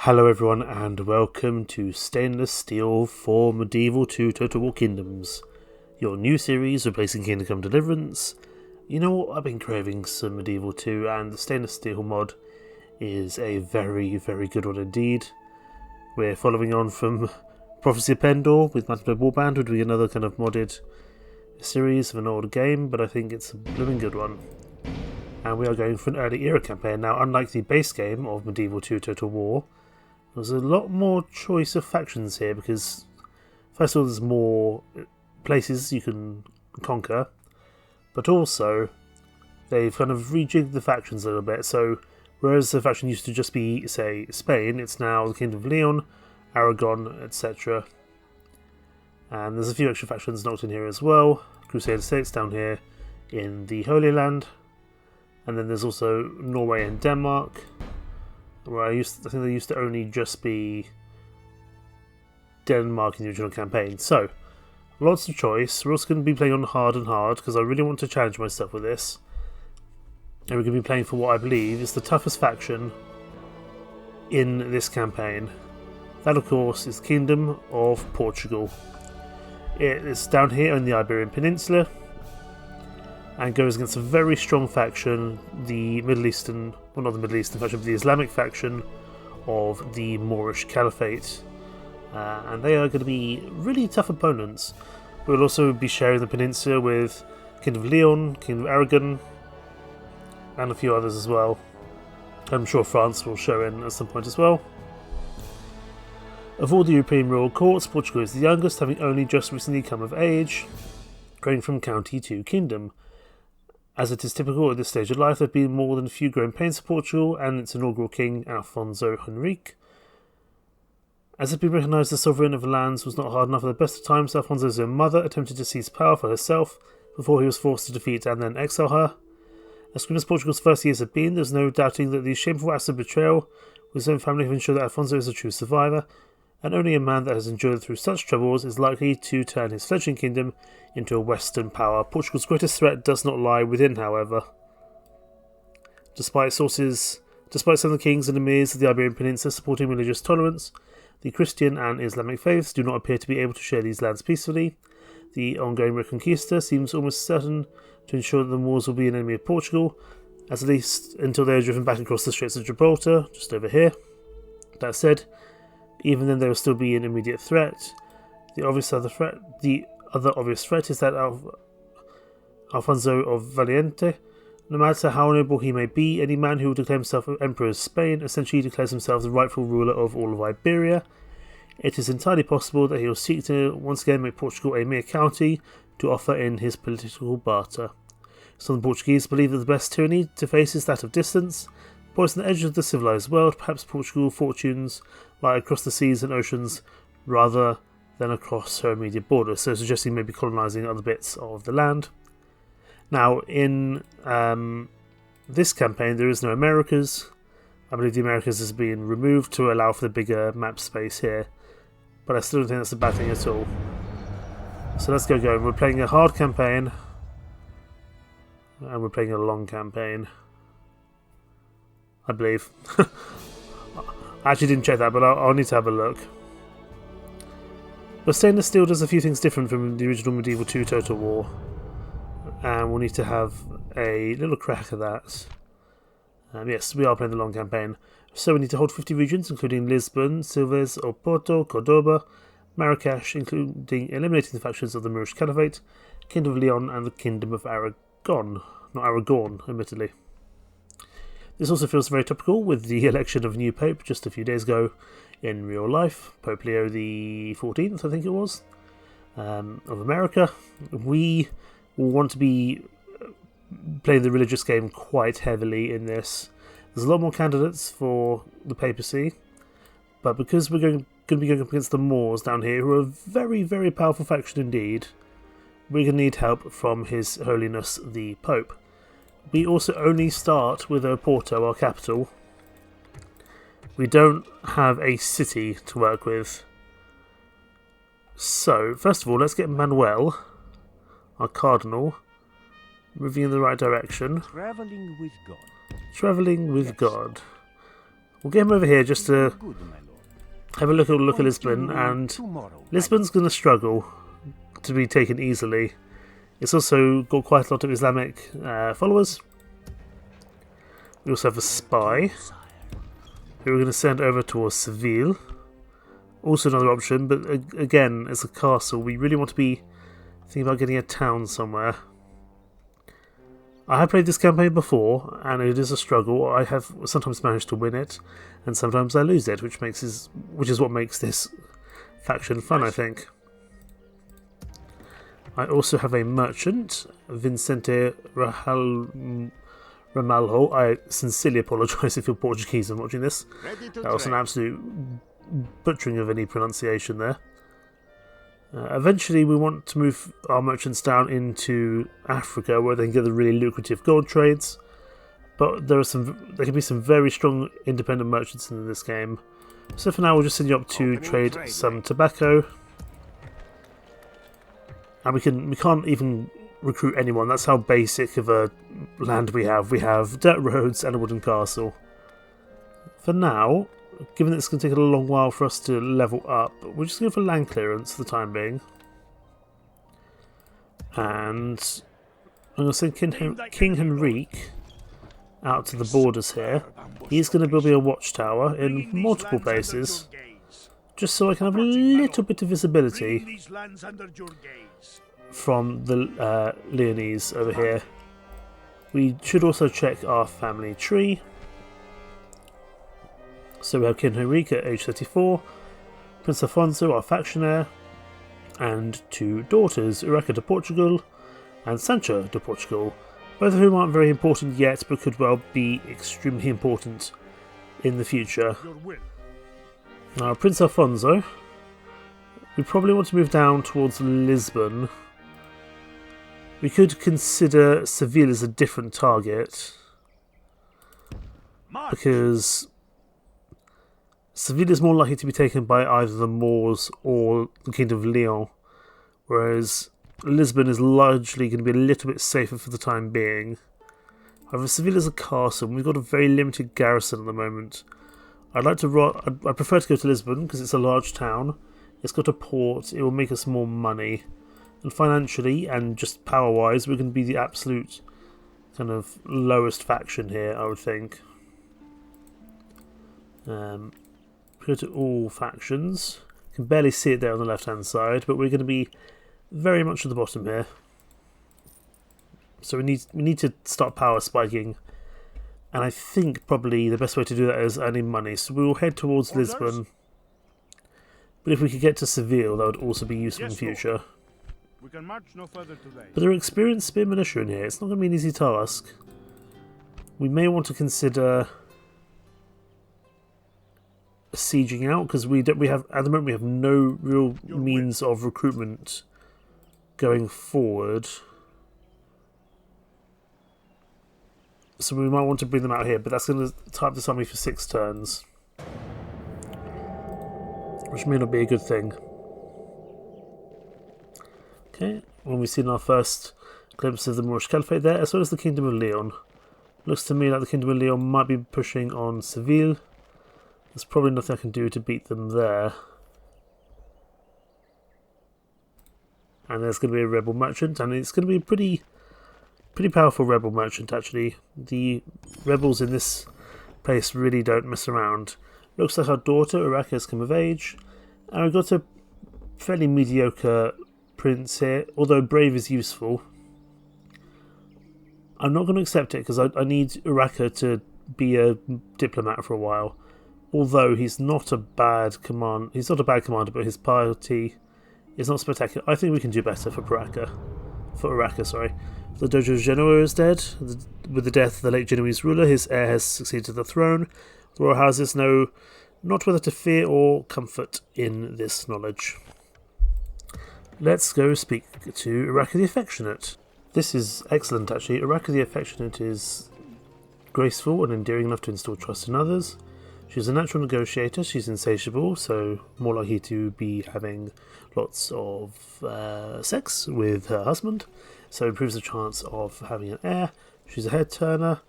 Hello everyone and welcome to Stainless Steel for Medieval 2 Total War Kingdoms, your new series replacing Kingdom Come Deliverance. You know what, I've been craving some Medieval 2 and the Stainless Steel mod is a very good one indeed. We're following on from Prophecy of Pendor with Multiplayer Warband, would be another kind of modded series of an old game, but I think it's a blooming good one. And we are going for an early era campaign. Now, unlike the base game of Medieval 2 Total War, there's a lot more choice of factions here because, first of all, there's more places you can conquer, but also they've kind of rejigged the factions a little bit. So, whereas the faction used to just be, say, Spain, it's now the Kingdom of Leon, Aragon, etc. And there's a few extra factions knocked in here as well. Crusader States down here in the Holy Land. And then there's also Norway and Denmark, where I think they used to only just be Denmark in the original campaign. So, lots of choice. We're also going to be playing on hard and hard, because I really want to challenge myself with this. And we're going to be playing for what I believe is the toughest faction in this campaign. That, of course, is the Kingdom of Portugal. It is down here on the Iberian Peninsula, and goes against a very strong faction, the Middle Eastern, well, not the Middle Eastern faction, but the Islamic faction of the Moorish Caliphate. And they are going to be really tough opponents. We'll also be sharing the peninsula with Kingdom of Leon, Kingdom of Aragon, and a few others as well. I'm sure France will show in at some point as well. Of all the European royal courts, Portugal is the youngest, having only just recently come of age, going from county to kingdom. As it is typical at this stage of life, there have been more than a few growing pains for Portugal and its inaugural king, Alfonso Henrique. As it had been recognised as sovereign of the lands was not hard enough at the best of times, Alfonso's own mother attempted to seize power for herself before he was forced to defeat and then exile her. As grim as Portugal's first years have been, there is no doubting that these shameful acts of betrayal with his own family have ensured that Alfonso is a true survivor, and only a man that has endured through such troubles is likely to turn his fledgling kingdom into a Western power. Portugal's greatest threat does not lie within, however. Despite some of the kings and emirs of the Iberian Peninsula supporting religious tolerance, the Christian and Islamic faiths do not appear to be able to share these lands peacefully. The ongoing Reconquista seems almost certain to ensure that the Moors will be an enemy of Portugal, at least until they are driven back across the Straits of Gibraltar, just over here. That said, even then, there will still be an immediate threat. The other obvious threat is that Alfonso of Valiente. No matter how noble he may be, any man who will declare himself Emperor of Spain essentially declares himself the rightful ruler of all of Iberia. It is entirely possible that he will seek to once again make Portugal a mere county to offer in his political barter. Some Portuguese believe that the best tyranny to face is that of distance. Poised on the edge of the civilized world, perhaps Portugal's fortunes lie across the seas and oceans rather than across her immediate borders, so suggesting maybe colonising other bits of the land. Now, in this campaign, there is no Americas. I believe the Americas has been removed to allow for the bigger map space here, but I still don't think that's a bad thing at all. So let's get going. We're playing a hard campaign, and we're playing a long campaign, I believe. I actually didn't check that, but I'll need to have a look. But Stainless Steel does a few things different from the original Medieval 2 Total War, and we'll need to have a little crack at that. Yes, we are playing the long campaign, so we need to hold 50 regions, including Lisbon, Silves, Oporto, Cordoba, Marrakesh, including eliminating the factions of the Moorish Caliphate, Kingdom of Leon, and the Kingdom of Aragon. Not Aragon, admittedly. This also feels very topical with the election of a new Pope just a few days ago in real life. Pope Leo the 14th, I think it was, of America. We will want to be playing the religious game quite heavily in this. There's a lot more candidates for the papacy, but because we're going to be going up against the Moors down here, who are a very powerful faction indeed, we're going to need help from His Holiness the Pope. We also only start with Oporto, our capital. We don't have a city to work with. So, first of all, let's get Manuel, our cardinal, moving in the right direction. Traveling with God. Traveling with God. We'll get him over here just to Good, my lord. have a look at Lisbon, and Tomorrow, Lisbon's going to struggle to be taken easily. It's also got quite a lot of Islamic followers. We also have a spy who we're going to send over towards Seville. Also another option, but again, as a castle, we really want to be thinking about getting a town somewhere. I have played this campaign before, and it is a struggle. I have sometimes managed to win it, and sometimes I lose it, which is what makes this faction fun, I think. I also have a merchant, Vicente Ramalho. I sincerely apologise if you're Portuguese and watching this. That was an absolute butchering of any pronunciation there. Eventually we want to move our merchants down into Africa where they can get the really lucrative gold trades, but there can be some very strong independent merchants in this game. So for now we'll just send you up to trade some tobacco, and we can't even recruit anyone. That's how basic of a land we have. We have dirt roads and a wooden castle. For now, given that it's going to take a long while for us to level up, we're just going to go for land clearance for the time being. And I'm going to send King Henrique out to the borders here. He's going to build me a watchtower in multiple places, just so I can have a little bit of visibility from the Leonese over here. We should also check our family tree. So we have King Henrique at age 34, Prince Afonso, our faction heir, and two daughters, Urraca de Portugal and Sancho de Portugal, both of whom aren't very important yet but could well be extremely important in the future. Now, Prince Alfonso, we probably want to move down towards Lisbon. We could consider Seville as a different target, because Seville is more likely to be taken by either the Moors or the Kingdom of Leon, whereas Lisbon is largely going to be a little bit safer for the time being. However, Seville is a castle, and we've got a very limited garrison at the moment. I prefer to go to Lisbon because it's a large town. It's got a port. It will make us more money. And financially and just power-wise, we're going to be the absolute kind of lowest faction here, I would think. Go to all factions. You can barely see it there on the left-hand side, but we're going to be very much at the bottom here. So we need to start power spiking. And I think probably the best way to do that is earning money. So we will head towards Lisbon. But if we could get to Seville, that would also be useful in the future. We can march no further today. But there are experienced spear militia in here. It's not going to be an easy task. We may want to consider sieging out, because we have at the moment we have no real means of recruitment going forward. So we might want to bring them out here, but that's going to tie up this army for 6 turns, which may not be a good thing. Okay, well, we've seen our first glimpse of the Moorish Caliphate there, as well as the Kingdom of Leon. Looks to me like the Kingdom of Leon might be pushing on Seville. There's probably nothing I can do to beat them there. And there's going to be a rebel merchant, and it's going to be a pretty powerful rebel merchant, actually. The rebels in this place really don't mess around. Looks like our daughter, Urraca, has come of age. And we've got a fairly mediocre prince here, although brave is useful. I'm not going to accept it, because I need Urraca to be a diplomat for a while. Although he's not a bad commander, but his piety is not spectacular. I think we can do better for Urraca, sorry. The Dojo of Genoa is dead. With the death of the late Genoese ruler, his heir has succeeded to the throne. The royal houses know not whether to fear or comfort in this knowledge. Let's go speak to Urraca the Affectionate. This is excellent, actually. Urraca the Affectionate is graceful and endearing enough to instill trust in others. She's a natural negotiator, she's insatiable, so more likely to be having lots of sex with her husband, so improves the chance of having an heir. She's a head turner,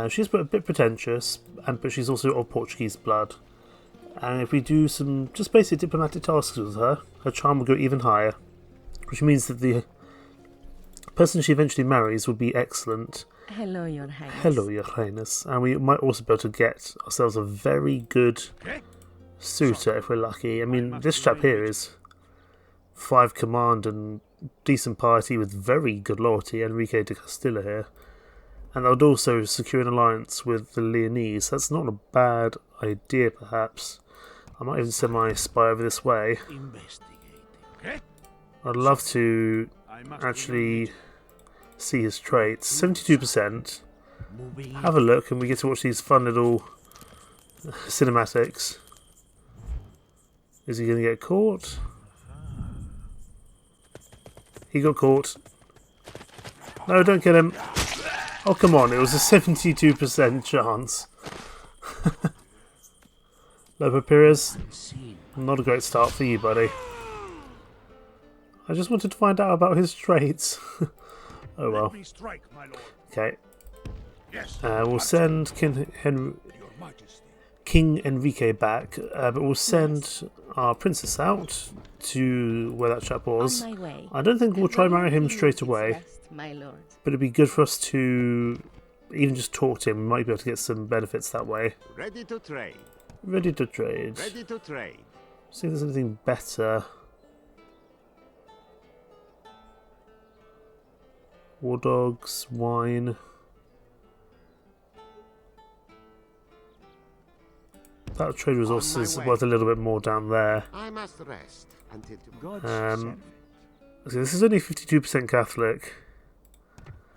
She's a bit pretentious, but she's also of Portuguese blood. And if we do some just basic diplomatic tasks with her, her charm will go even higher. Which means that the person she eventually marries will be excellent. Hello, Your Highness. Hello, Your Highness. And we might also be able to get ourselves a very good suitor if we're lucky. I mean, this chap here is 5 command and decent piety with very good loyalty, Enrique de Castilla here. And that would also secure an alliance with the Leonese. That's not a bad idea, perhaps. I might even send my spy over this way. I'd love to actually see his traits. 72%. Have a look, and we get to watch these fun little cinematics. Is he going to get caught? He got caught. No, don't kill him. Oh, come on, it was a 72% chance. Lobo Pires, not a great start for you, buddy. I just wanted to find out about his traits. Oh well. Okay. We'll send King Enrique back, but we'll send our princess out to where that chap was. I don't think we'll try and marry him straight away. But it'd be good for us to even just talk to him. We might be able to get some benefits that way. Ready to trade. Ready to trade. Ready to trade. See if there's anything better. War dogs, wine. That trade resource is worth a little bit more down there. I must rest until So this is only 52% Catholic.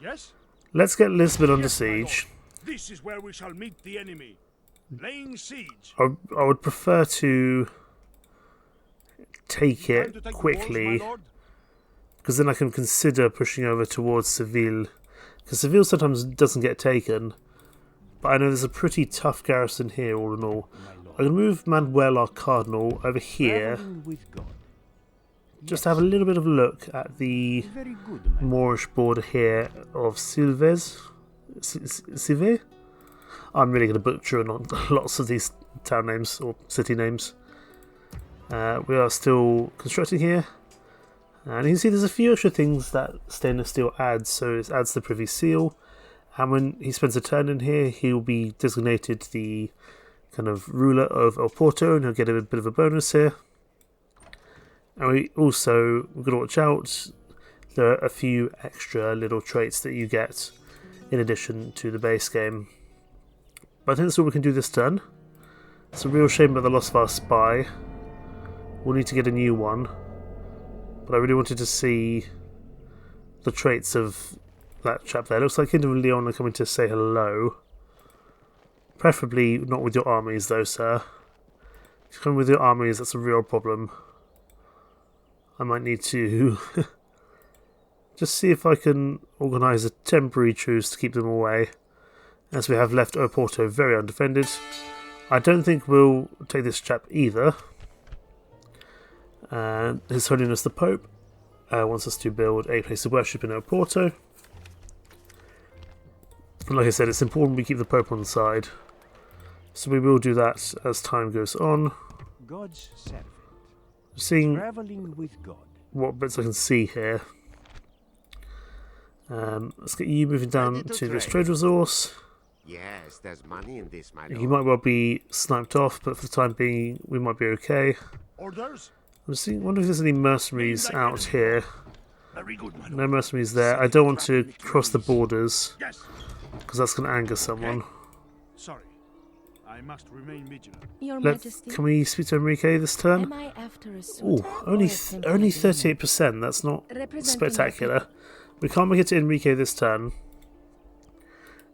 Yes? Let's get Lisbon under siege. This is where we shall meet the enemy. Laying siege. I would prefer to take it quickly, because then I can consider pushing over towards Seville. Because Seville sometimes doesn't get taken, but I know there's a pretty tough garrison here all in all. I'm going to move Manuel, our cardinal, over here. Just have a little bit of a look at the Moorish border here of Silves. Sive? I'm really going to butcher on lots of these town names or city names. We are still constructing here. And you can see there's a few extra things that stainless steel adds. So it adds the Privy Seal. And when he spends a turn in here, he will be designated the kind of ruler of El Porto, and he'll get a bit of a bonus here. And we've got to watch out. There are a few extra little traits that you get in addition to the base game. But I think that's all we can do this turn. It's a real shame about the loss of our spy. We'll need to get a new one. But I really wanted to see the traits of that chap there. Looks like Kingdom of Leon are coming to say hello. Preferably not with your armies though, sir. If you come with your armies, that's a real problem. I might need to just see if I can organise a temporary truce to keep them away, as we have left Oporto very undefended. I don't think we'll take this chap either. His Holiness the Pope wants us to build a place of worship in Oporto. And like I said, it's important we keep the Pope on the side. So we will do that as time goes on. God's servant. Seeing Traveling with God. what bits I can see here. Let's get you moving down to this trade resource. Yes, there's money in this, my lord. You might well be sniped off, but for the time being, we might be okay. Orders? I'm seeing. Wonder if there's any mercenaries out here. Very good, my lord. No mercenaries there. I don't want to cross the borders, Yes. because that's going to anger someone. Sorry. I must remain vigilant. Your Majesty, Can we speak to Enrique this turn? am I after a Oh, suitor only or a only temporary 38%. That's not Representing spectacular. We can't make it to Enrique this turn,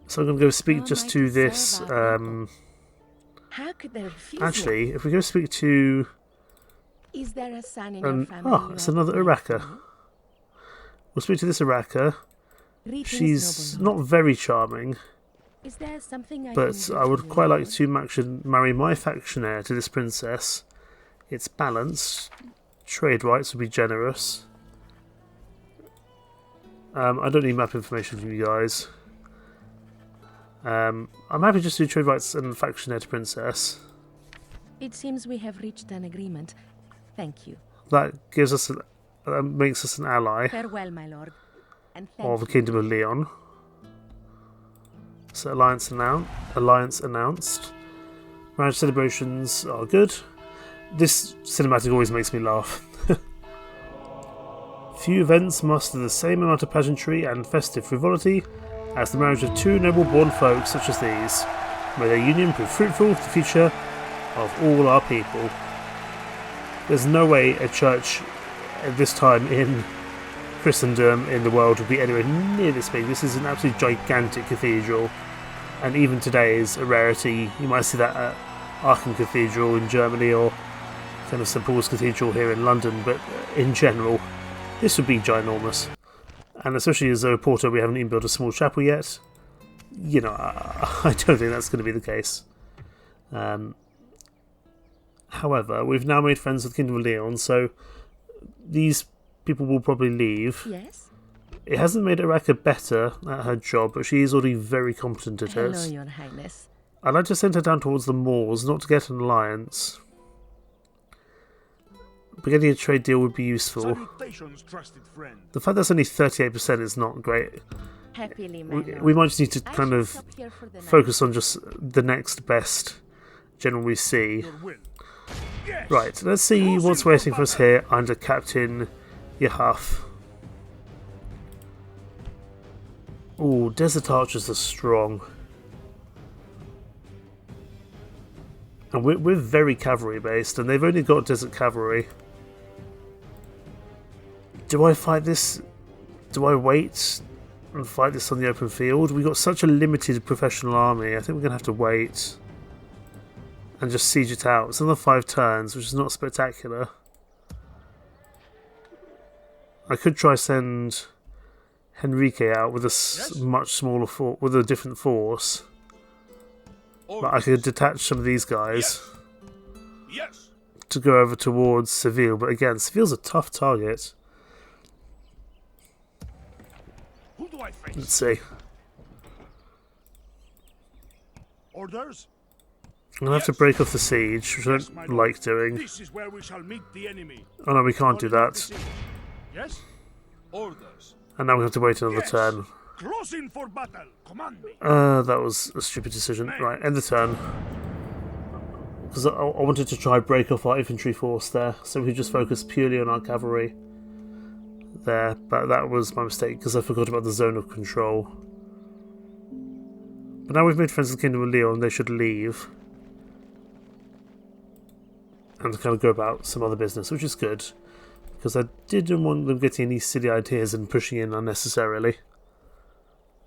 so I'm going to go speak just to this. How could they refuse Actually, if we go speak to me? Is there a son in your family? oh, it's another Iraka. We'll speak to this Iraka. Greetings, She's nobleman. not very charming, Is there something I but can do I would to quite like reward? to marry my faction heir to this princess. It's balanced. Trade rights would be generous. I don't need map information from you guys. I'm happy just to do trade rights and faction heir to princess. It seems we have reached an agreement. Thank you. That gives us makes us an ally Farewell, my lord. And thank of the you. Kingdom of Leon. So alliance announced. Marriage celebrations are good. This cinematic always makes me laugh. Few events muster the same amount of pageantry and festive frivolity as the marriage of two noble-born folk such as these. May their union prove fruitful for the future of all our people. There's no way a church at this time in Christendom in the world would be anywhere near this big. This is an absolutely gigantic cathedral, and even today is a rarity. You might see that at Aachen Cathedral in Germany or kind of St Paul's Cathedral here in London, but in general this would be ginormous. And especially as Porto, we haven't even built a small chapel yet. You know, I don't think that's going to be the case. However, we've now made friends with the Kingdom of Leon, so these people will probably leave. Yes? It hasn't made Araka better at her job, but she is already very competent at Hello, it. Your Highness. I'd like to send her down towards the Moors, not to get an alliance. But getting a trade deal would be useful. Salutations, trusted friend. The fact that's only 38% is not great. Happily, my lord. We might just need to I kind shall of stop here for the night. focus on just the next best general we see. Your will. Yes. Right, let's see what's waiting for us here under Captain Yahaf. Ooh, Desert Archers are strong. And we're very cavalry based, and they've only got Desert Cavalry. Do I fight this? Do I wait and fight this on the open field? We've got such a limited professional army, I think we're going to have to wait and just siege it out. It's another 5 turns, which is not spectacular. I could try send Henrique out with a much smaller with a different force. But I could detach some of these guys Yes. to go over towards Seville. But again, Seville's a tough target. Who do I face? Let's see. Orders? I'm going to have to break off the siege, which I Yes, my don't lord. like doing. This is where we shall meet the enemy. Oh no, we can't do that. Yes? Orders. And now we have to wait another Yes. turn. Close in for battle. Command me. That was a stupid decision. Right, end the turn. Because I wanted to try break off our infantry force there, so we could just focus purely on our cavalry there. But that was my mistake, because I forgot about the zone of control. But now we've made friends with the Kingdom of Leon, they should leave. And kind of go about some other business, which is good. Because I didn't want them getting any silly ideas and pushing in unnecessarily.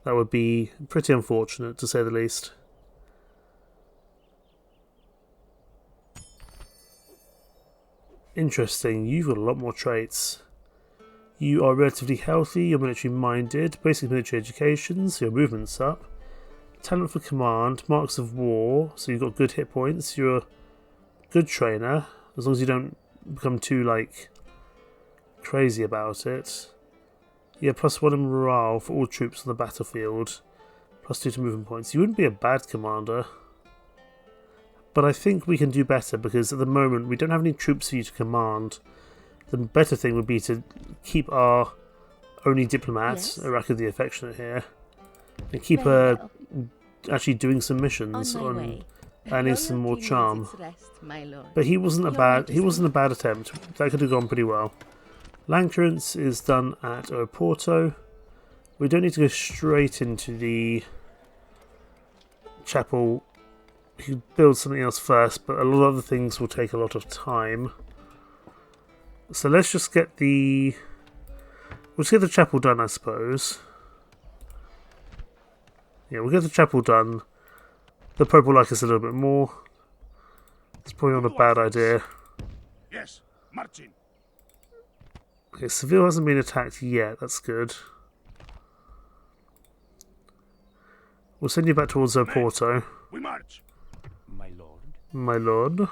That would be pretty unfortunate, to say the least. Interesting, you've got a lot more traits. You are relatively healthy, you're military minded, basic military education, so your movement's up. Talent for command, marks of war, so you've got good hit points, you're a good trainer, as long as you don't become too, like, crazy about it. Yeah, +1 in morale for all troops on the battlefield. +2 to movement points. You wouldn't be a bad commander. But I think we can do better, because at the moment we don't have any troops for you to command. The better thing would be to keep our only diplomat, Yes? Araka the Affectionate, here. And keep Very her well. actually doing some missions On my on way. earning some more Loyalty charm. needs its rest, my lord. But he wasn't a Your bad attempt. That could have gone pretty well. Land clearance is done at Oporto. We don't need to go straight into the chapel. We could build something else first, but a lot of other things will take a lot of time. So let's just get the... We'll just get the chapel done, I suppose. Yeah, we'll get the chapel done. The Pope will like us a little bit more. It's probably not a bad idea. Yes. Marching. Okay, Seville hasn't been attacked yet, that's good. We'll send you back towards Oporto, We march. My lord. my lord.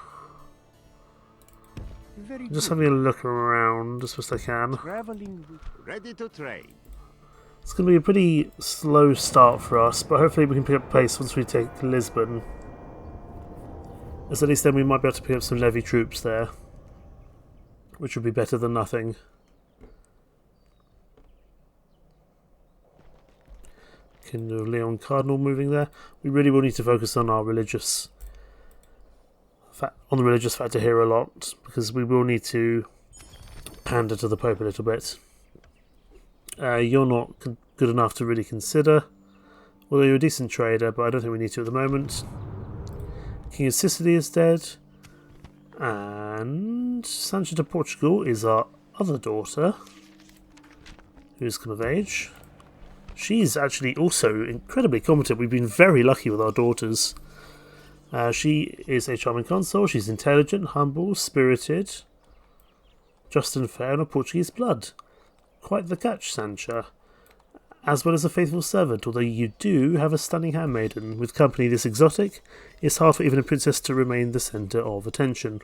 Very Just good. having a look around as best I can. Traveling with Ready to trade. It's going to be a pretty slow start for us, but hopefully we can pick up pace once we take Lisbon. As at least then we might be able to pick up some levy troops there, which would be better than nothing. Kind of Leon Cardinal moving there. We really will need to focus on our religious factor here a lot, because we will need to pander to the Pope a little bit. You're not good enough to really consider, although you're a decent trader, but I don't think we need to at the moment. King of Sicily is dead, and Sancho de Portugal is our other daughter, who's come of age. She's actually also incredibly competent. We've been very lucky with our daughters. She is a charming consort. She's intelligent, humble, spirited, just and fair, and of Portuguese blood. Quite the catch, Sancha. As well as a faithful servant, although you do have a stunning handmaiden. With company this exotic, it's hard for even a princess to remain the centre of attention.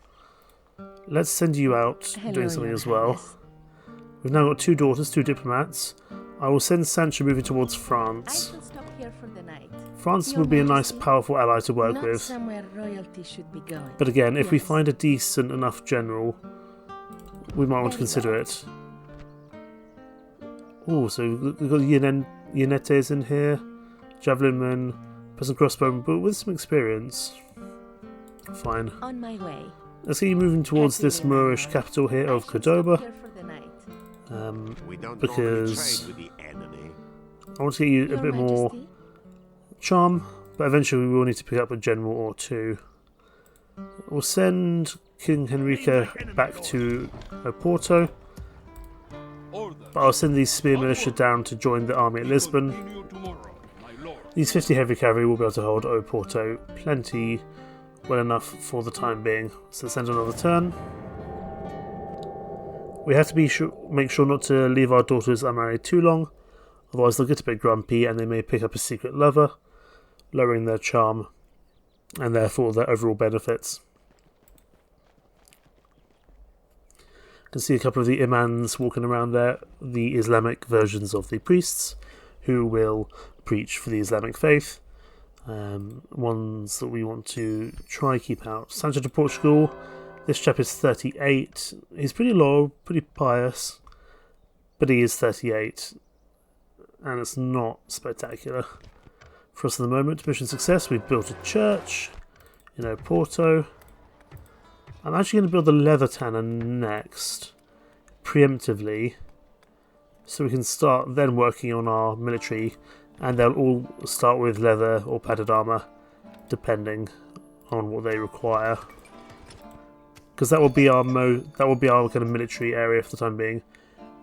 Let's send you out doing something as well. We've now got 2 daughters, 2 diplomats. I will send Sancha moving towards France. I shall stop here for the night. France Your would be a nice, Majesty, powerful ally to work Not with. somewhere royalty should be going. But again, if we Yes. find a decent enough general, we might want to Very consider well. it. Oh, so we've got Yanetes in here, Javelinman, Peasant Crossbowman, but with some experience. Fine. On my way. Let's get you moving towards this Moorish capital here of I shall Cordoba. stop here for the night. We don't Because normally trade with the enemy. I want to get you a Your bit more Majesty? charm, but eventually we will need to pick up a general or 2. We'll send King Henrique back to Oporto, but I'll send these spear militia down to join the army at Lisbon. These 50 heavy cavalry will be able to hold Oporto plenty well enough for the time being. So let's send another turn. We have to make sure not to leave our daughters unmarried too long, otherwise they'll get a bit grumpy and they may pick up a secret lover, lowering their charm and therefore their overall benefits. You can see a couple of the imams walking around there, the Islamic versions of the priests who will preach for the Islamic faith. Ones that we want to try keep out. Sancho de Portugal, this chap is 38. He's pretty loyal, pretty pious, but he is 38, and it's not spectacular for us at the moment. Mission success, we've built a church in Oporto. I'm actually going to build the leather tanner next, preemptively, so we can start then working on our military, and they'll all start with leather or padded armour, depending on what they require. Because that will be our kind of military area for the time being.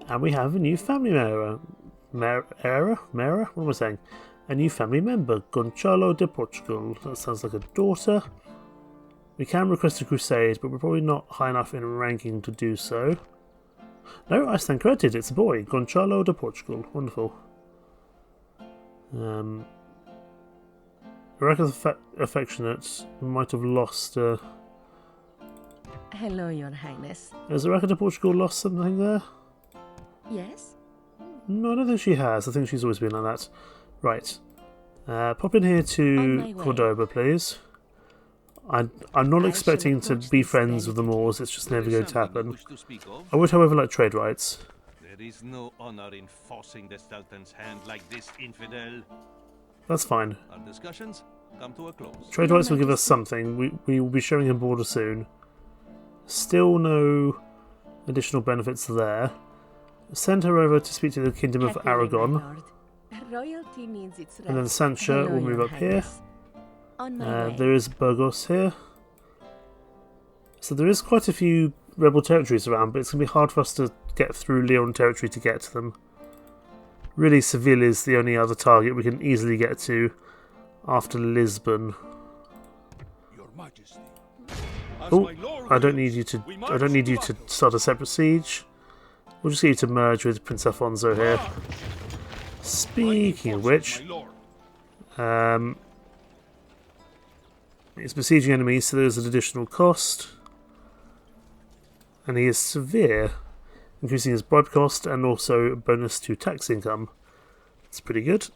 And we have a new family member. What am I saying? A new family member, Gonçalo de Portugal. That sounds like a daughter. We can request a crusade, but we're probably not high enough in ranking to do so. No, I stand corrected. It's a boy, Gonçalo de Portugal. Wonderful. Record affectionate might have lost. Hello, Your Highness. Has the Record of Portugal lost something there? Yes? No, I don't think she has. I think she's always been like that. Right. Pop in here On to my way. Cordoba, please. I'm not I expecting shall to approach be this friends with the delicately. Moors. It's just never going to happen. Wish to speak of? I would, however, like trade rights. There is no honor in forcing the Sultan's hand like this, infidel. That's fine. Our discussions come to a close. Trade Your rights will give us something. We will be showing a border soon. Still no additional benefits there. Send her over to speak to the Kingdom of Happily, my Aragon. lord. Royalty means it's And then rest. Sancha Hello, will move Your up here. Highness. On my way. There is Burgos here. So there is quite a few rebel territories around, but it's going to be hard for us to get through Leon territory to get to them. Really, Seville is the only other target we can easily get to after Lisbon. Your Majesty. Oh, I don't need you to start a separate siege. We'll just get you to merge with Prince Alfonso here. Speaking of which, it's besieging enemies, so there's an additional cost. And he is severe, increasing his bribe cost and also bonus to tax income. It's pretty good.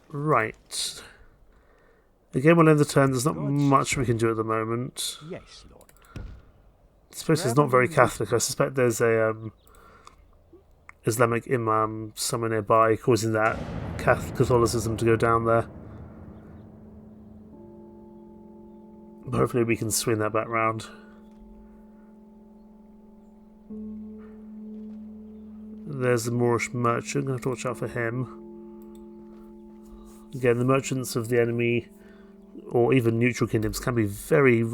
Right. Again, we'll end the turn. There's not much we can do at the moment. Yes, Lord. This place is not very Catholic. I suspect there's a Islamic imam somewhere nearby causing that Catholicism to go down there. But hopefully we can swing that back round. There's the Moorish merchant. I'm going to have to watch out for him. Again, the merchants of the enemy, or even neutral kingdoms, can be very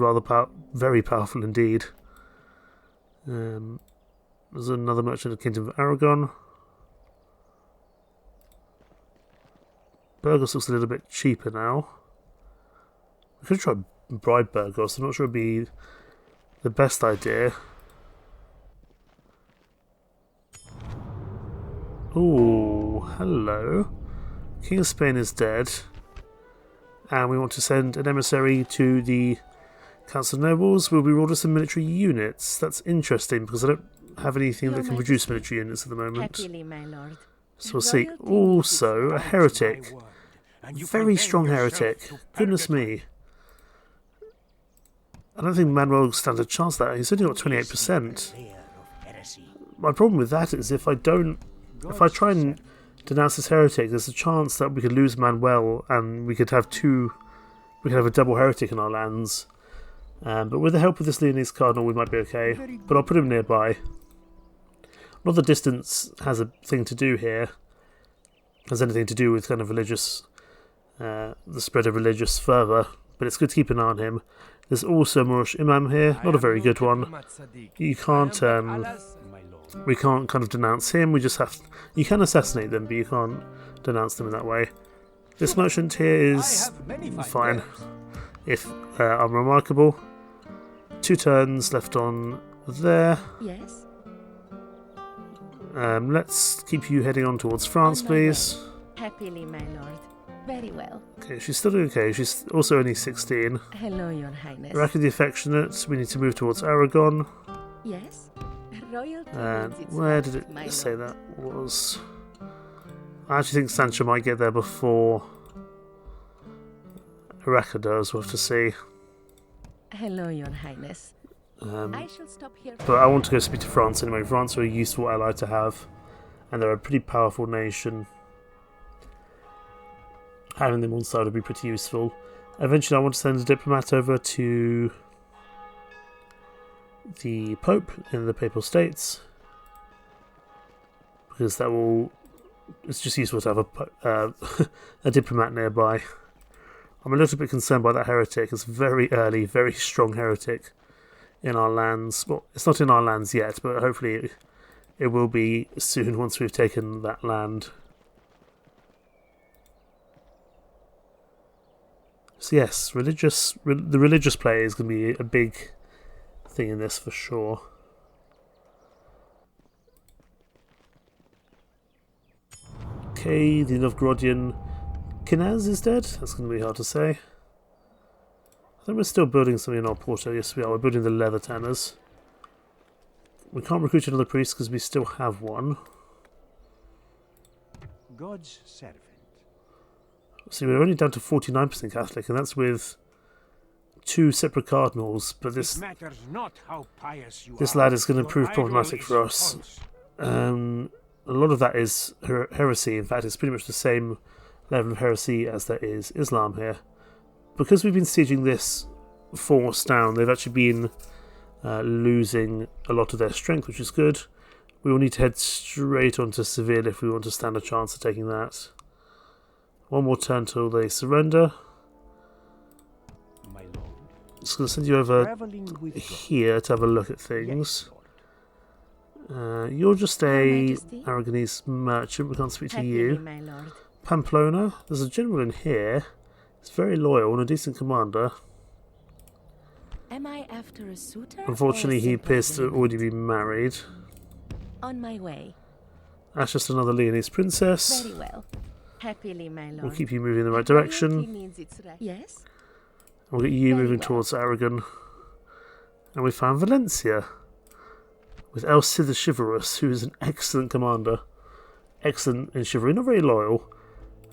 powerful indeed. There's another merchant of the Kingdom of Aragon. Burgos looks a little bit cheaper now. We could try bribe Burgos. I'm not sure it'd be the best idea. Ooh, hello. King of Spain is dead. And we want to send an emissary to the Council of Nobles. Will be ordered some military units. That's interesting because I don't have anything that can produce military units at the moment. Happily, my lord. So we'll see. Also, a heretic. Very strong heretic. Goodness me. I don't think Manuel stands a chance of that. He's only got 28%. My problem with that is if I try and denounce this heretic, there's a chance that we could lose Manuel and we could have a double heretic in our lands. But with the help of this Leonese cardinal, we might be okay. But I'll put him nearby. Not that distance has a thing to do here. Has anything to do with kind of religious, the spread of religious fervour. But it's good to keep an eye on him. There's also a Moorish imam here, not a very good one. You can't, we can't kind of denounce him. We just have. You can assassinate them, but you can't denounce them in that way. This merchant here is fine. If unremarkable. 2 turns left on there. Yes. Let's keep you heading on towards France, please. Happily, my lord. Very well. Okay, she's still doing okay. She's also only 16. Hello, your highness. Iraq the Affectionate. We need to move towards Aragon. Yes. Royalty And means it's where right, did it my say lord. that was? I actually think Sancho might get there before Iraq does. We'll have to see. Hello, your highness. I shall stop here. But I want to go speak to France anyway. France are a useful ally to have, and they're a pretty powerful nation. Having them on side would be pretty useful. Eventually I want to send a diplomat over to the Pope in the Papal States, because that will... It's just useful to have a diplomat nearby. I'm a little bit concerned by that heretic. It's very early, very strong heretic in our lands. Well, it's not in our lands yet, but hopefully it will be soon once we've taken that land. So yes, the religious play is going to be a big thing in this for sure. Okay, the Novgorodian Kinaz is dead. That's going to be hard to say. I think we're still building something in our Porto. Yes, we are. We're building the leather tanners. We can't recruit another priest because we still have one. God's servant. See, we're only down to 49% Catholic, and that's with 2 separate cardinals. But this Matters not how pious you this are. lad is going to Your prove idol problematic is for us. false. A lot of that is heresy. In fact, it's pretty much the same level of heresy as there is Islam here. Because we've been sieging this force down, they've actually been losing a lot of their strength, which is good. We will need to head straight on to Seville if we want to stand a chance of taking that. One more turn till they surrender. My lord. Just going to send you over Traveling with God. here to have a look at things. Yes, Lord. You're just Your a Majesty? Aragonese merchant. We can't speak to Happily, you. my lord. Pamplona. There's a general in here. He's very loyal and a decent commander. Am I after a suitor? Unfortunately, or he simply appears to agreement? already be married. On my way. That's just another Leonese princess. Very well. Happily, my lord. We'll keep you moving in the right Royalty direction. means it's right. Yes. We'll get you Very moving well. towards Aragon. And we found Valencia. With El Cid the Chivalrous, who is an excellent commander. excellent in chivalry, not very loyal.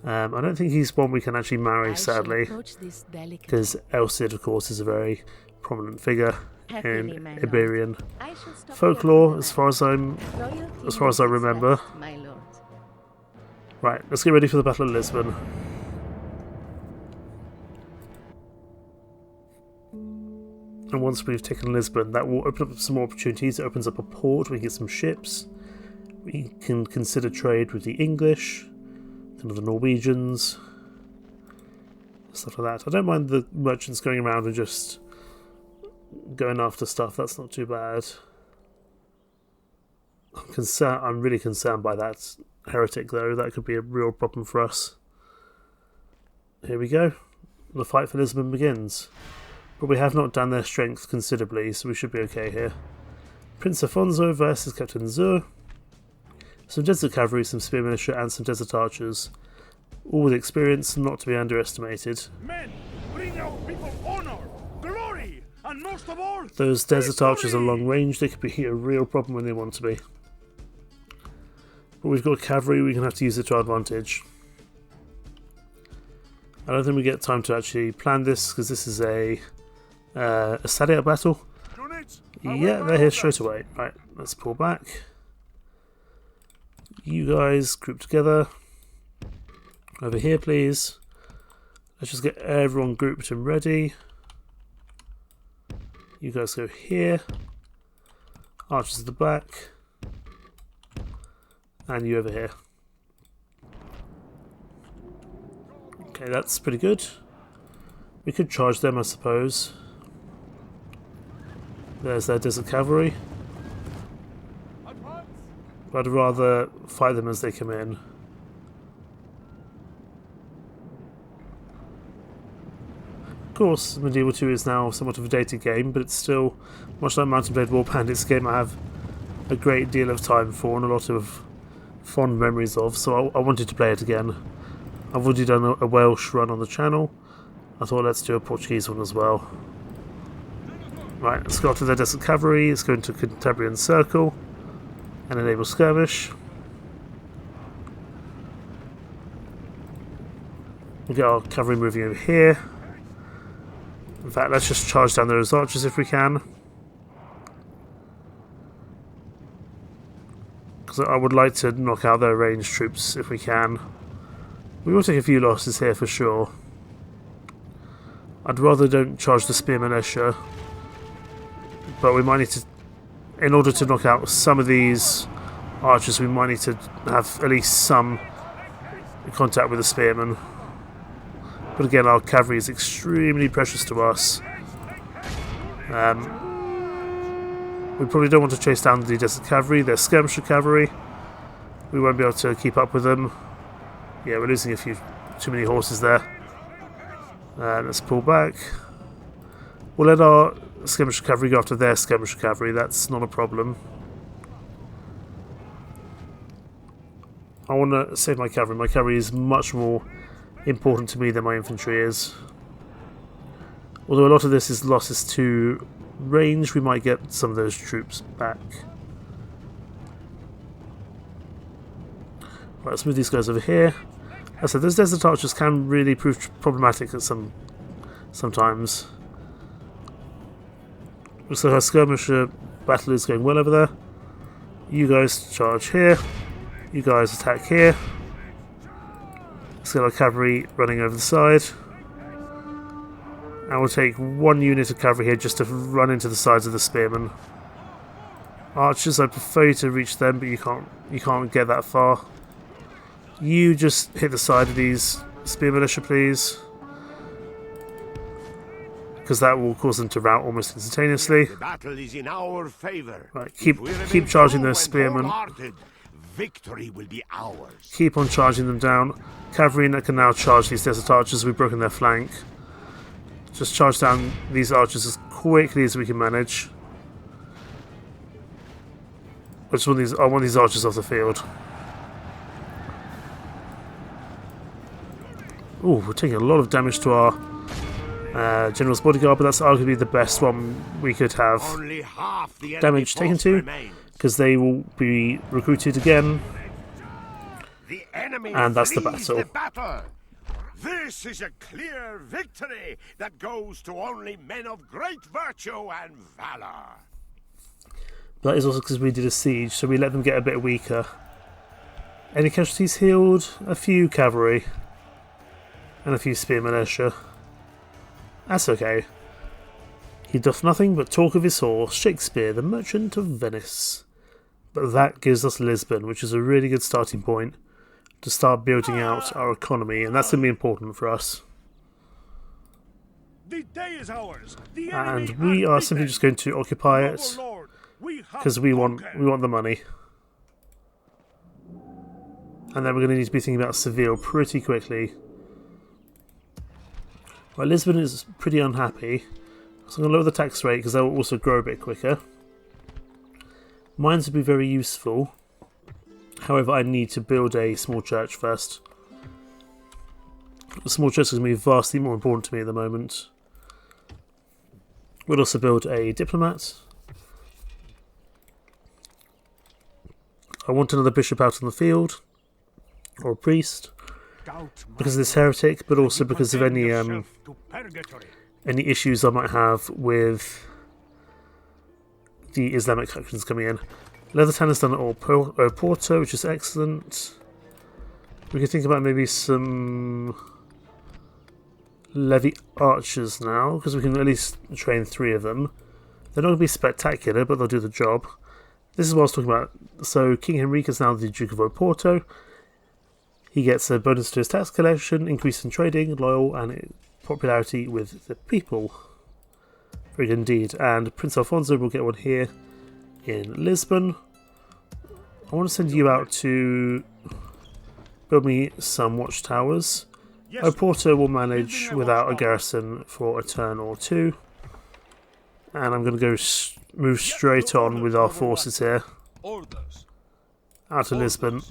I don't think he's one we can actually marry, sadly, because Elcid, of course, is a very prominent figure in Iberian folklore, as far as I remember. Right, let's get ready for the Battle of Lisbon. And once we've taken Lisbon, that will open up some more opportunities. It opens up a port, we can get some ships. We can consider trade with the English, and the Norwegians, stuff like that. I don't mind the merchants going around and just going after stuff, that's not too bad. I'm really concerned by that heretic though, that could be a real problem for us. Here we go, the fight for Lisbon begins. But we have not done their strength considerably, so we should be okay here. Prince Afonso versus Captain Zur. Some desert cavalry, some spear militia, and some desert archers. All with experience, not to be underestimated. Men, bring our people honor, glory, and most of all, those desert archers are long range, they could be a real problem when they want to be. But we've got cavalry, we can have to use it to our advantage. I don't think we get time to actually plan this, because this is a Sadia battle. Yeah, they're here straight away. Right, let's pull back. You guys group together. Over here, please. Let's just get everyone grouped and ready. You guys go here. Archers at the back. And you over here. Okay, that's pretty good. We could charge them, I suppose. There's their desert cavalry. But I'd rather fight them as they come in. Of course, Medieval 2 is now somewhat of a dated game, but it's still, much like Mountain Blade Warband, it's a game I have a great deal of time for and a lot of fond memories of, so I wanted to play it again. I've already done a Welsh run on the channel. I thought let's do a Portuguese one as well. Right, let's go after their desert cavalry. Let's go into Cantabrian Circle and enable skirmish. We'll get our cavalry moving over here. In fact, let's just charge down those archers if we can. Because I would like to knock out their ranged troops if we can. We will take a few losses here for sure. I'd rather don't charge the spear militia. But we might need to, in order to knock out some of these archers, we might need to have at least some contact with the spearmen. But again, our cavalry is extremely precious to us. We probably don't want to chase down the desert cavalry. They're skirmisher cavalry. We won't be able to keep up with them. Yeah, we're losing too many horses there. Let's pull back. We'll let our skirmisher cavalry go after their skirmisher cavalry. That's not a problem. I want to save my cavalry. My cavalry is much more important to me than my infantry is. Although a lot of this is losses to range, we might get some of those troops back. Right, let's move these guys over here. As I said, those desert archers can really prove problematic at sometimes. Looks like our skirmisher battle is going well over there. You guys charge here. You guys attack here. Let's get our cavalry running over the side. And we'll take one unit of cavalry here just to run into the sides of the spearmen. Archers, I prefer you to reach them, but you can't get that far. You just hit the side of these spear militia, please. Because that will cause them to rout almost instantaneously. The battle is in our favor. Right, keep charging those spearmen. Victory will be ours. Keep on charging them down. Cavalry can now charge these desert archers. We've broken their flank. Just charge down these archers as quickly as we can manage. I want these archers off the field. Ooh, we're taking a lot of damage to our General's Bodyguard, but that's arguably the best one we could have. Only half the Damage taken to, because they will be recruited again. The enemy And that's the flees battle. the battle. This is a clear victory that goes to only men of great virtue and valor. That is also because we did a siege, so we let them get a bit weaker. Any casualties healed? A few cavalry. And a few spear militia. That's okay. He doth nothing but talk of his horse, Shakespeare, the merchant of Venice. But that gives us Lisbon, which is a really good starting point to start building out our economy, and that's going to be important for us. The day is ours. The And enemy we are are simply beaten. just going to occupy it Noble Lord, we have because we want conquered. the money. And then we're going to need to be thinking about Seville pretty quickly. Well, Lisbon is pretty unhappy, so I'm going to lower the tax rate because that will also grow a bit quicker. Mines would be very useful. However, I need to build a small church first. A small church is going to be vastly more important to me at the moment. We'll also build a diplomat. I want another bishop out on the field, or a priest, because of this heretic, but also because of any issues I might have with the Islamic factions coming in. Leathertown has done it all. Porto, which is excellent. We can think about maybe some levy archers now, because we can at least train 3 of them. They're not going to be spectacular, but they'll do the job. This is what I was talking about. So King Henrique is now the Duke of Oporto. He gets a bonus to his tax collection, increase in trading, loyal, and popularity with the people. Very good indeed. And Prince Alfonso will get one here in Lisbon. I want to send you out to build me some watchtowers. Yes, Oporto will manage without a garrison for a turn or 2. And I'm going to go move straight on with our forces here. Out to Lisbon.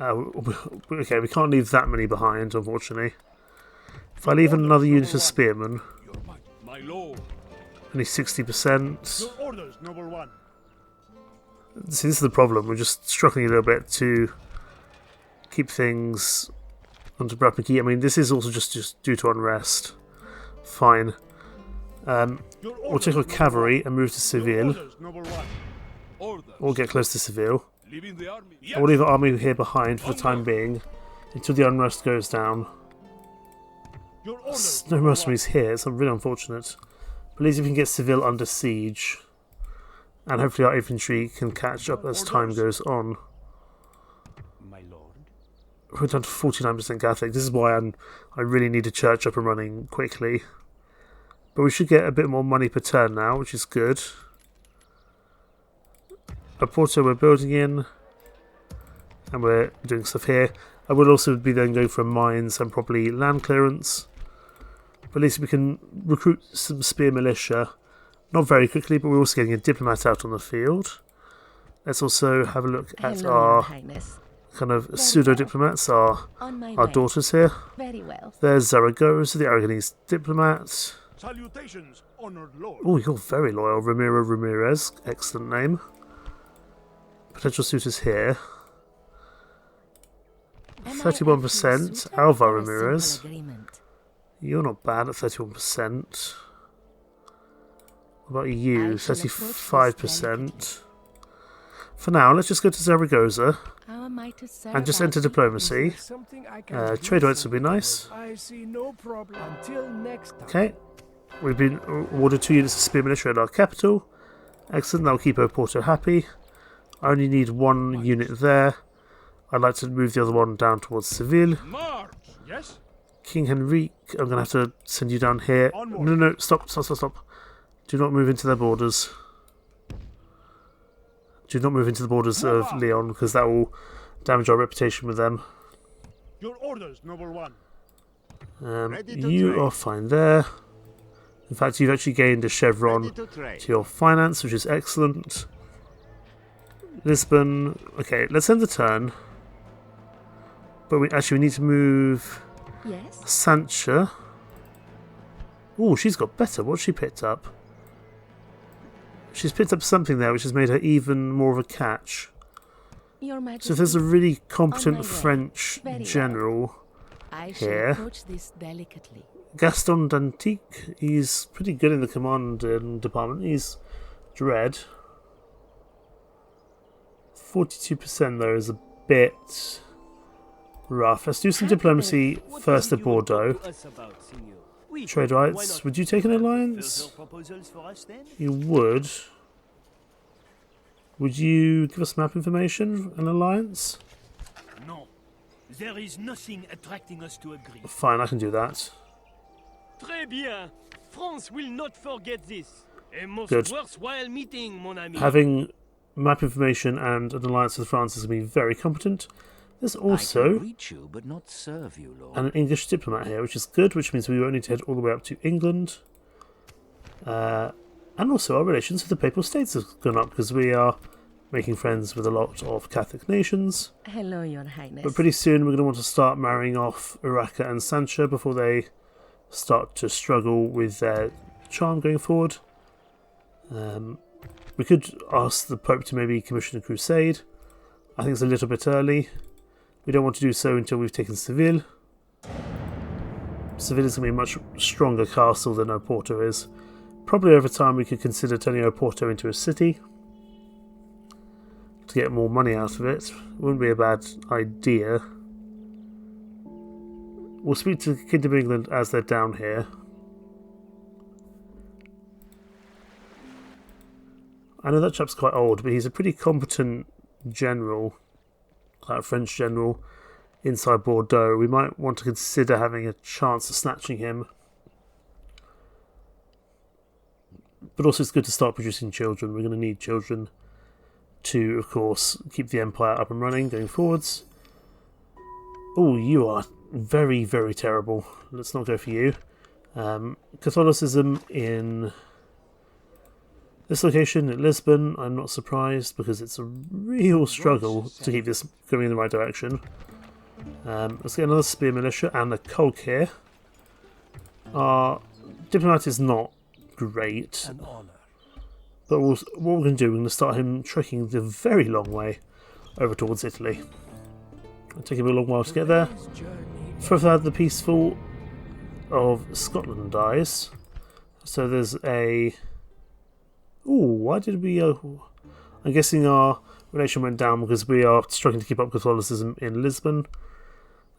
Okay, we can't leave that many behind, unfortunately. If I leave another unit of spearmen, only 60%. Your orders, noble one. See, this is the problem. We're just struggling a little bit to keep things under wrap and key. I mean, this is also just due to unrest. Fine. We'll take our cavalry and move to Seville. Orders, noble one. We'll get close to Seville. I will leave our army here behind for the time being until the unrest goes down. Your orders, No noble one. mercenaries here, it's really unfortunate. But at least we can get Seville under siege. And hopefully our infantry can catch up as time goes on. My lord. We're down to 49% Catholic. This is why I really need a church up and running quickly. But we should get a bit more money per turn now, which is good. Porto we're building in. And we're doing stuff here. I will also be then going for mines and probably land clearance. But at least we can recruit some spear militia. Not very quickly, but we're also getting a diplomat out on the field. Let's also have a look at Hello, Your our Highness. kind of pseudo-diplomats, our On my way. daughters here. Very well. There's Zaragoza, the Aragonese diplomat. Salutations, honored lord. Oh, you're very loyal. Ramiro Ramirez. Excellent name. Potential suitors here. Am I 31%. actually a suitor Alva or a simple Ramirez. agreement? You're not bad at 31%. What about you? I shall approach this 35%. For now, let's just go to Zaragoza How am I to serve and just our enter people? diplomacy. Something I can do Trade rights would be something nice. with. I see no problem. Until next time. Okay. We've been awarded 2 units of spear militia at our capital. Excellent, that'll keep Oporto happy. I only need 1 unit there. I'd like to move the other one down towards Seville. March. Yes. King Henrique, I'm going to have to send you down here. No, stop. Do not move into their borders. Do not move into the borders of Leon, because that will damage our reputation with them. Your orders, noble one. Ready to You trade. are fine there. In fact, you've actually gained a chevron Ready to trade. to your finance, which is excellent. Lisbon. Okay, let's end the turn. But we need to move Yes. Sancha. Oh, she's got better. What's she picked up? She's picked up something there which has made her even more of a catch. Your Majesty. So if there's a really competent On my way. French Very well. general I shall here. approach this delicately. Gaston d'Antique, he's pretty good in the command department. He's dread. 42% though is a bit rough. Let's do some diplomacy first at Bordeaux. Trade rights. Would you take an alliance? You would. Would you give us map information? An alliance? No. There is nothing attracting us to agree. Fine, I can do that. Très bien. France will not forget this. A most Good. worthwhile meeting, mon ami. Having map information and an alliance with France is going to be very competent. There's I can also reach you, but not serve you, Lord. an English diplomat here, which is good, which means we won't need to head all the way up to England. And also our relations with the Papal States have gone up because we are making friends with a lot of Catholic nations. Hello, Your Highness. But pretty soon we're going to want to start marrying off Urraca and Sancha before they start to struggle with their charm going forward. We could ask the Pope to maybe commission a crusade. I think it's a little bit early. We don't want to do so until we've taken Seville. Seville is going to be a much stronger castle than Oporto is. Probably over time we could consider turning Oporto into a city to get more money out of it. Wouldn't be a bad idea. We'll speak to the Kingdom of England as they're down here. I know that chap's quite old, but he's a pretty competent general, French general, inside Bordeaux. We might want to consider having a chance of snatching him. But also it's good to start producing children. We're going to need children to, of course, keep the Empire up and running going forwards. Oh, you are very, very terrible. Let's not go for you. Catholicism in this location at Lisbon, I'm not surprised because it's a real struggle to keep this going in the right direction. Let's get another spear militia and a cog here. Our diplomat is not great, An honor. but what we're going to do, we're going to start him trekking the very long way over towards Italy. It'll take him a long while to get there. Further, the peaceful of Scotland dies. So there's a... Ooh, why did we... I'm guessing our relation went down because we are struggling to keep up Catholicism in Lisbon.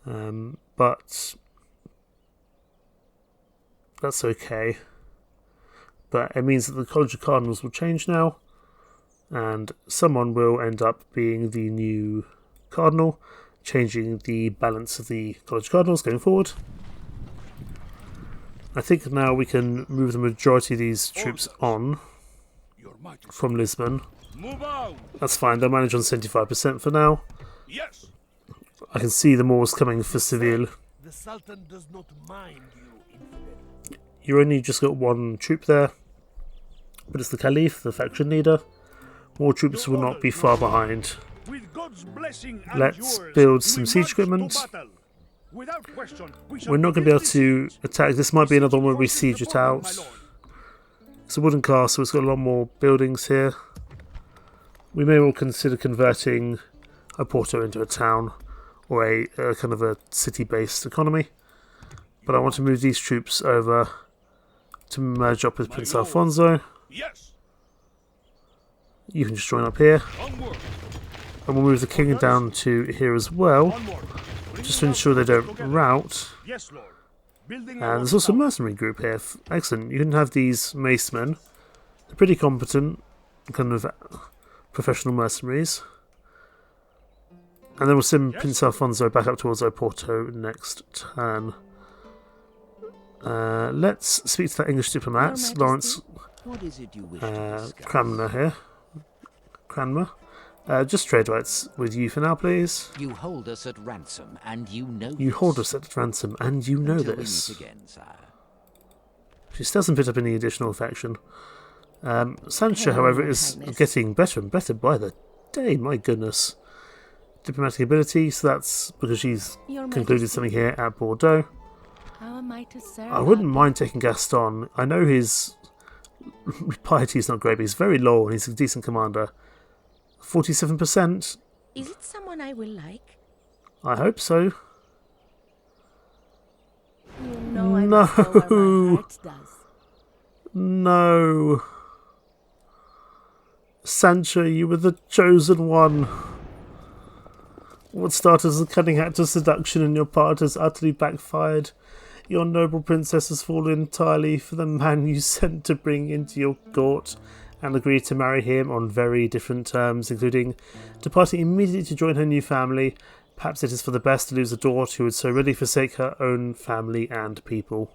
But that's okay. But it means that the College of Cardinals will change now, and someone will end up being the new Cardinal, changing the balance of the College of Cardinals going forward. I think now we can move the majority of these troops on from Lisbon. Move out. That's fine, they'll manage on 75% for now. Yes. I can see the Moors coming for Seville. The Sultan does not mind you, infidel. You only just got one troop there, but it's the Caliph, the faction leader. More troops will not be far behind. With God's blessing and Let's yours, build some we siege march to equipment. battle. Without question, we shall We're not going to be able defeat to this attack. This might be another one where we siege siege it forces out. the Lord, my lord. It's a wooden castle, it's got a lot more buildings here. We may well consider converting Oporto into a town or a kind of a city-based economy. But I want to move these troops over to merge up with My Prince lord. Alfonso. Yes. You can just join up here. Onward. And we'll move the king down to here as well, Onward. just to ensure they don't rout. Yes, lord. Building And there's also a mercenary group here. Excellent. You can have these macemen. They're pretty competent, kind of professional mercenaries. And then we'll send Prince Alfonso back up towards Oporto next turn. Let's speak to that English diplomat, Your Lawrence What is it you wish to discuss? Cranmer here. Cranmer. Just trade rights with you for now, please. You hold us at ransom, and you know You this. hold us at ransom, and you know Until this. we meet again, sire. She still hasn't picked up any additional affection. Sancha, Hello, however, Your is Highness. getting better and better by the day. My goodness. Diplomatic ability, so that's because she's Your concluded Majesty. something here at Bordeaux. How am I to serve? I wouldn't mind taking Gaston. I know his piety is not great, but he's very loyal and he's a decent commander. 47%. Is it someone I will like? I hope so. You know I must go where my heart does. No. Sancho, you were the chosen one. What started as a cunning act of seduction in your part has utterly backfired. Your noble princess has fallen entirely for the man you sent to bring into your court and agreed to marry him on very different terms, including departing immediately to join her new family. Perhaps it is for the best to lose a daughter who would so readily forsake her own family and people.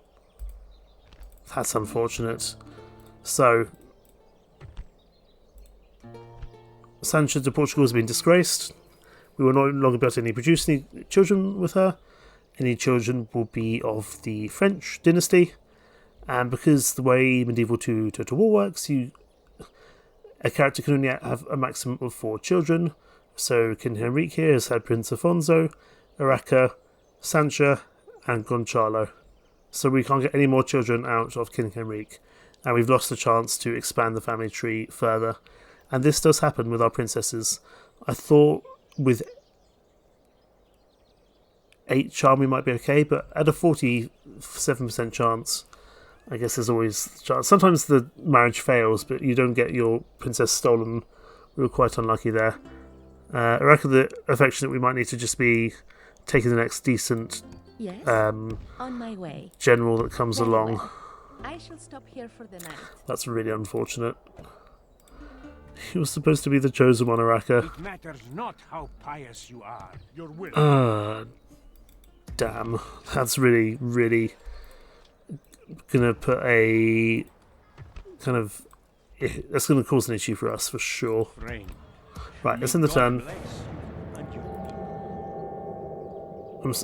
That's unfortunate. So, Sancho to Portugal has been disgraced. We will no longer be able to produce any children with her. Any children will be of the French dynasty. And because the way medieval to Total War works, a character can only have a maximum of 4 children. So King Henrique here has had Prince Afonso, Araca, Sancha, and Gonçalo. So we can't get any more children out of King Henrique. And we've lost the chance to expand the family tree further. And this does happen with our princesses. I thought with 8 charm we might be okay, but at a 47% chance, I guess there's always a chance. Sometimes the marriage fails, but you don't get your princess stolen. We were quite unlucky there. I reckon the affectionate we might need to just be taking the next decent Yes, on my way. general that comes Very along. well. I shall stop here for the night. That's really unfortunate. He was supposed to be the chosen one, Araka. It matters not how pious you are. Your will. Damn. That's really, really gonna put a kind of... That's gonna cause an issue for us, for sure. Right, let's end the turn.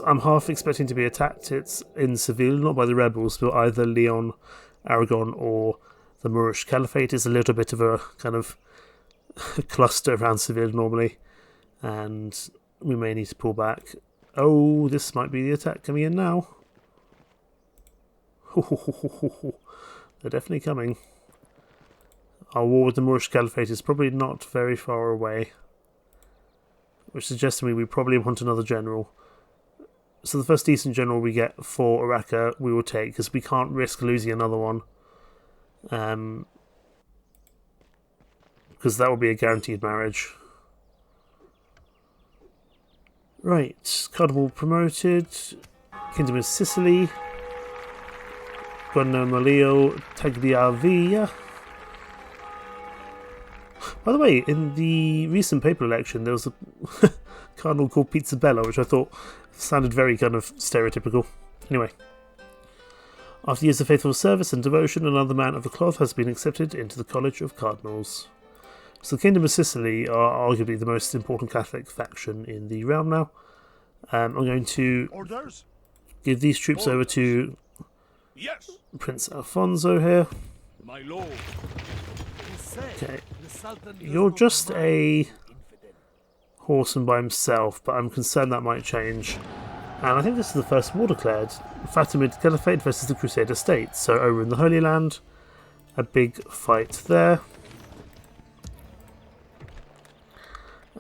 I'm half expecting to be attacked. It's in Seville, not by the rebels, but either Leon, Aragon, or the Moorish Caliphate. Is a little bit of a kind of cluster around Seville normally, and we may need to pull back. Oh, this might be the attack coming in now. They're definitely coming. Our war with the Moorish Caliphate is probably not very far away, which suggests to me we probably want another general. So the first decent general we get for Araca we will take, because we can't risk losing another one. Because that will be a guaranteed marriage. Right, Cardinal promoted. Kingdom of Sicily. Guanamoleo Tagliavia. By the way, in the recent papal election, there was a cardinal called Pizzabella, which I thought sounded very kind of stereotypical. Anyway. After years of faithful service and devotion, another man of the cloth has been accepted into the College of Cardinals. So the Kingdom of Sicily are arguably the most important Catholic faction in the realm now. I'm going to give these troops over to Prince Alfonso here. My lord. Okay. You're just a horseman by himself, but I'm concerned that might change. And I think this is the first war declared. Fatimid Caliphate versus the Crusader State. So over in the Holy Land, a big fight there.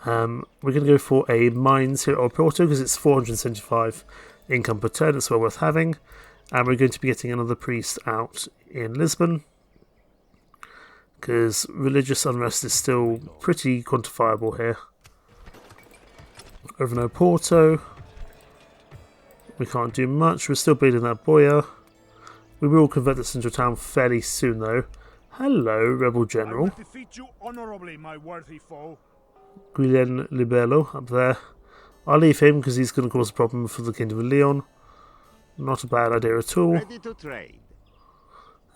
We're going to go for a mines here at Porto because it's 475 income per turn. It's well worth having. And we're going to be getting another priest out in Lisbon, because religious unrest is still pretty quantifiable here. Over in Oporto, we can't do much. We're still building that boya. We will convert this into a town fairly soon, though. Hello, rebel general. I will defeat you honorably, my worthy foe. Guillen Libello up there. I'll leave him because he's going to cause a problem for the Kingdom of Leon. Not a bad idea at all. Ready to trade.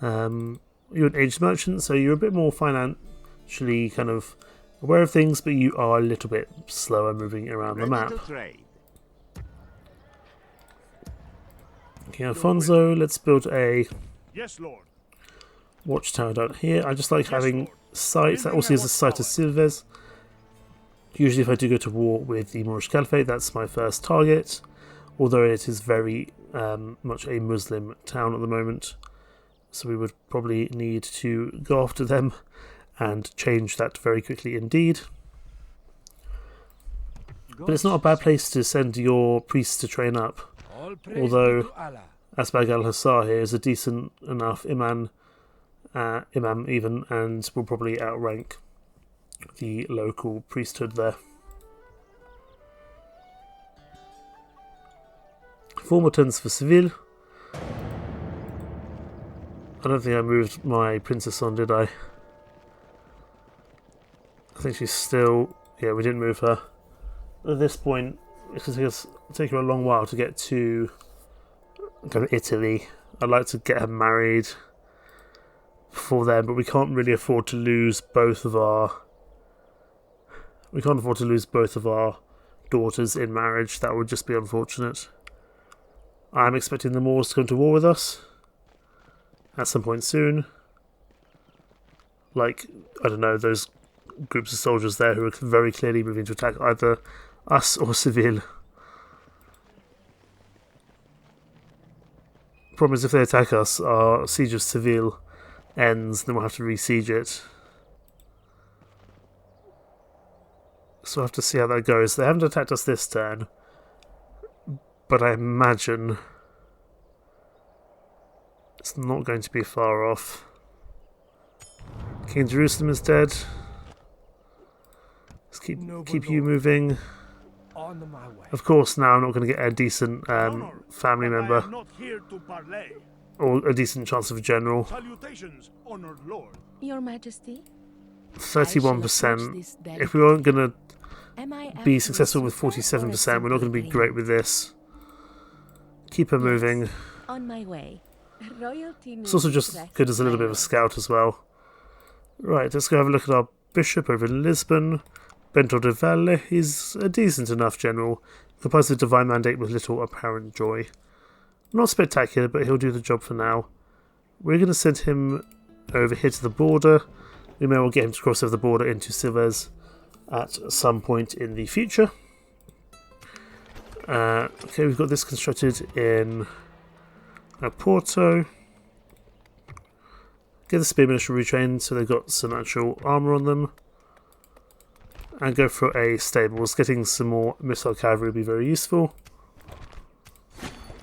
You're an aged merchant, so you're a bit more financially kind of aware of things, but you are a little bit slower moving around the map. Okay, Alfonso, let's build a watchtower down here. I just like having sites. That also is a site of Silves. Usually if I do go to war with the Moorish Caliphate, that's my first target, although it is very much a Muslim town at the moment. So we would probably need to go after them and change that very quickly indeed. But it's not a bad place to send your priests to train up. Although Asbag al-Hassar here is a decent enough imam even, and will probably outrank the local priesthood there. Formal turns for Seville. I don't think I moved my princess on, did I? I think she's still... Yeah, we didn't move her. At this point, it's going to take her a long while to get to kind of Italy. I'd like to get her married before then, but we can't really afford to lose both of our... We can't afford to lose both of our daughters in marriage. That would just be unfortunate. I'm expecting the Moors to come to war with us at some point soon. Like, I don't know, those groups of soldiers there who are very clearly moving to attack either us or Seville. Problem is, if they attack us, our siege of Seville ends, then we'll have to re-siege it. So we'll have to see how that goes. They haven't attacked us this turn, but I imagine it's not going to be far off. King Jerusalem is dead. Let's keep you moving. Of course, now I'm not going to get a decent family member or a decent chance of a general. Salutations, honored lord. Your Majesty? 31%. If we weren't going to be successful with 47%, we're not going to be great with this. Keep her moving. On my way. Royalty It's also just good as a little bit of a scout as well. Right, let's go have a look at our bishop over in Lisbon. Bento de Valle. He's a decent enough general. Complies with divine mandate with little apparent joy. Not spectacular, but he'll do the job for now. We're going to send him over here to the border. We may well get him to cross over the border into Silves at some point in the future. Okay, we've got this constructed in Porto. Get the spearmen retrained so they've got some actual armour on them. And go for a stables. Getting some more missile cavalry would be very useful.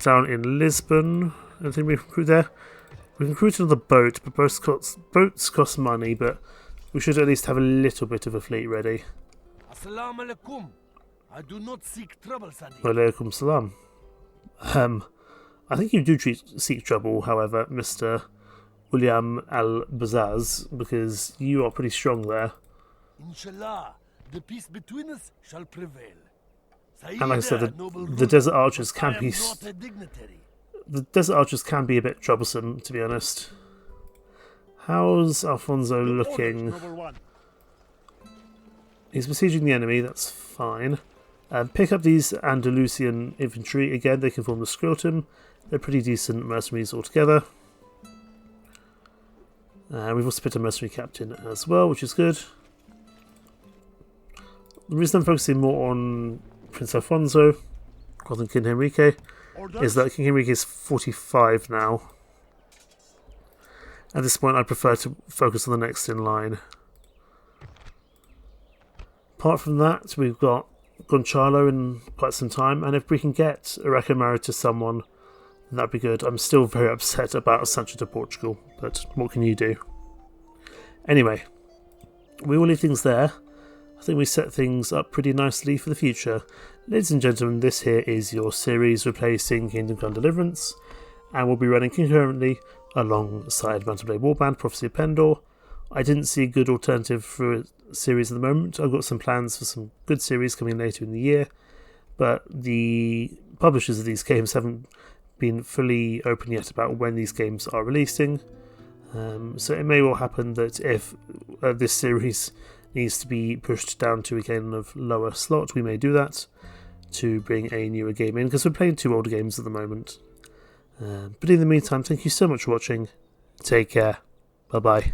Down in Lisbon, anything we can recruit there? We can recruit another boat, but boats cost money, but we should at least have a little bit of a fleet ready. Assalamu alaikum. I do not seek trouble, Sadiq. Walaikum salam. I think you do seek trouble, however, Mr. William al-Bazaz, because you are pretty strong there. Inshallah, the peace between us shall prevail. And like I said, the desert archers can be... The desert archers can be a bit troublesome, to be honest. How's Alfonso looking? He's besieging the enemy, that's fine. Pick up these Andalusian infantry. Again, they can form the Scrotum. They're pretty decent mercenaries altogether. We've also put a mercenary captain as well, which is good. The reason I'm focusing more on Prince Alfonso rather than King Henrique is that King Henrique is 45 now. At this point, I prefer to focus on the next in line. Apart from that, we've got Gonçalo in quite some time, and if we can get Araca married to someone, then that'd be good. I'm still very upset about Sancho to Portugal, but what can you do? Anyway, we will leave things there. I think we set things up pretty nicely for the future. Ladies and gentlemen, this here is your series replacing Kingdom Come Deliverance, and we'll be running concurrently alongside Mount & Blade Warband, Prophecy of Pendor. I didn't see a good alternative for a series at the moment. I've got some plans for some good series coming later in the year, but the publishers of these games haven't been fully open yet about when these games are releasing. So it may well happen that if this series needs to be pushed down to a kind of lower slot, we may do that to bring a newer game in, because we're playing 2 older games at the moment. But in the meantime, thank you so much for watching. Take care. Bye bye.